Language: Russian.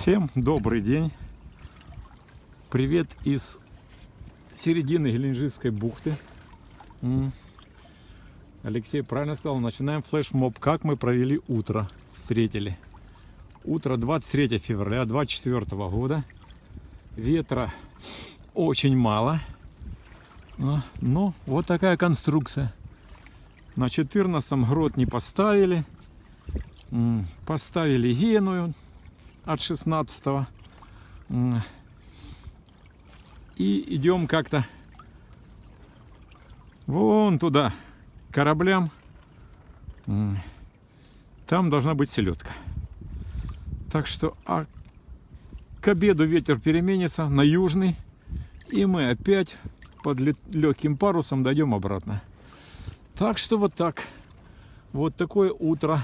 Всем добрый день. Привет из середины Геленджикской бухты. Алексей правильно сказал, начинаем флешмоб. Как мы провели утро, встретили. Утро 23 февраля 2024 года. Ветра очень мало. Но вот такая конструкция. На 14-м грот не поставили. Поставили геную от 16-го. И идем как-то вон туда, к кораблям. Там должна быть селедка. Так что к обеду ветер переменится на южный. И мы опять под легким парусом дойдем обратно. Так что вот так. Вот такое утро